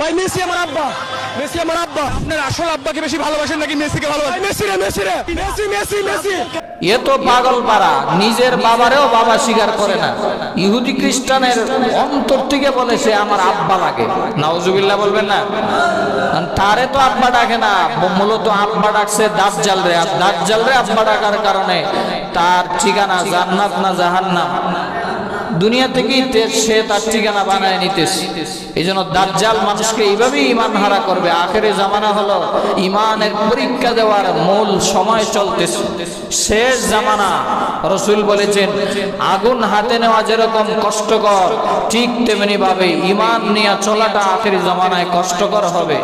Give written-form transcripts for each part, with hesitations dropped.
ভাই মেসি আমার আব্বা, মেসি আমার আব্বা। আপনার আসল আব্বাকে বেশি ভালোবাসেন নাকি মেসিকে ভালোবাসেন? মেসি রে, মেসি রে, মেসি মেসি মেসি। এ তো পাগল পাড়া, নিজের বাবারেও বাবা স্বীকার করে না। ইহুদি খ্রিস্টানের অন্তর থেকে বলে সে আমার আব্বা লাগে। নাউজুবিল্লাহ বলবেন না? তারে তো আব্বা ডাকে না, মূলত আব্বা ডাকছে দাজ্জাল রে। আর দাজ্জাল রে আব্বা ডাকার কারণে তার ঠিকানা জান্নাত না জাহান্নাম, দুনিয়া থেকেই সে তার ঠিকানা বানায় নিতেছে। এই জন্য দাজ্জাল মানুষকে এইভাবেই ইমান হারা করবে। আখেরে জামানা হলো ইমানের পরীক্ষা দেওয়ার মূল সময় চলতেছে, শেষ জামানা। রাসূল বলেছেন আগুন হাতে নেওয়া যেরকম কষ্টকর, ঠিক তেমনি ভাবে ইমান নিয়ে চলাটা আখেরি জামানায় কষ্টকর হবে।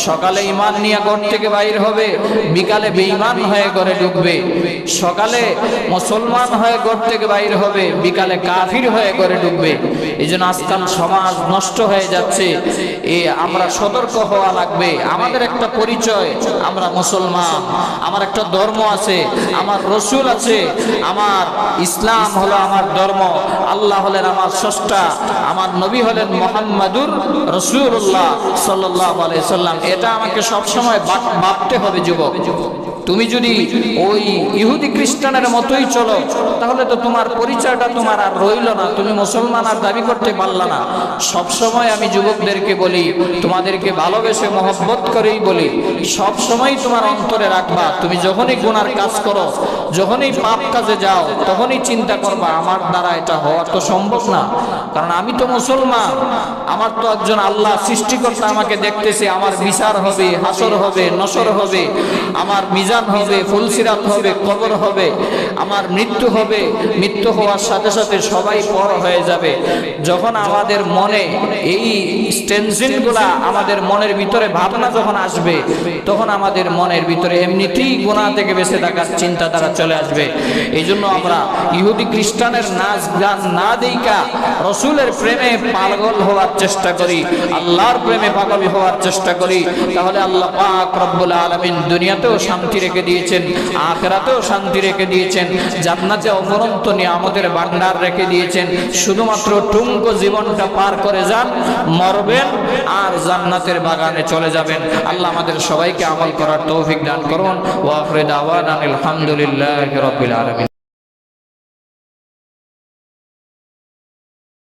সকালে ইমান নিয়ে ঘর থেকে বাইর হবে, বিকালে বেঈমান হয়ে ঘরে ঢুকবে। সকালে মুসলমান হয়ে ঘর থেকে বাইর হবে, বিকালে কাফির হয়ে ঘরে ঢুকবে। এই জন্য আজকাল সমাজ নষ্ট হয়ে যাচ্ছে। আমরা সতর্ক হওয়া লাগবে। আমাদের একটা পরিচয়, আমরা মুসলমান, আমার একটা ধর্ম আছে, আমার রসুল আছে, আমার ইসলাম হলো আমার ধর্ম, আল্লাহ হলেন আমার স্রষ্টা, আমার নবী হলেন মুহাম্মাদুর রাসূলুল্লাহ সাল্লাল্লাহু আলাইহি সাল্লাম। এটা আমাকে সবসময় ভাবতে হবে যুবক। তুমি যদি ওই ইহুদি খ্রিস্টানের মতোই চলো, তাহলে তো তোমার পরিচয়টা তোমার আর রইল না, তুমি মুসলমান আর দাবি করতে পারলা না। সব সময় আমি যুবকদেরকে বলি, তোমাদেরকে ভালোবেসে মহব্বত করেই বলি, সব সময় তোমার অন্তরে রাখবা, তুমি যখনই গুনার কাজ করো, যখনই পাপ কাজে যাও, তখনই চিন্তা করবা আমার দ্বারা এটা হওয়া তো সম্ভব না। কারণ আমি তো মুসলমান, আমার তো একজন আল্লাহ সৃষ্টিকর্তা আমাকে দেখতেছে, আমার বিচার হবে, হাসর হবে, নসর হবে, আমার মিজান হবে, ফুলসিরাত হবে, কবর হবে, আমার মৃত্যু হবে। মৃত্যু হওয়ার সাথে সাথে সবাই পর হয়ে যাবে। যখন আমাদের মনে এই টেনশনগুলা, আমাদের মনের ভিতরে ভাবনা যখন আসবে, তখন আমাদের মনের ভিতরে এমনিতেই গুনাহ থেকে বেঁচে থাকার চিন্তাধারা চলে আসবে। এই জন্য আমরা ইহুদি খ্রিস্টানের নাচ গান না দেইকা রসুলের প্রেমে পাগল হওয়ার চেষ্টা করি, আল্লাহর প্রেমে পাগল হওয়ার চেষ্টা করি। তাহলে আল্লাহ পাক রব্বুল আলামিন দুনিয়াতেও শান্তি রেখে দিয়েছেন, আখিরাতেও শান্তি রেখে দিয়েছেন, জান্নাতে অফুরন্ত নিয়ামতের ভান্ডার রেখে দিয়েছেন। শুধুমাত্র টুঙ্কো জীবনটা পার করে যান, মরবেন আর জান্নাতের বাগানে চলে যাবেন। আল্লাহ আমাদের সবাইকে আমল করার তৌফিক দান করুন। ওয়া আখিরু দাওয়ানা আলহামদুলিল্লাহি রাব্বিল আলামিন।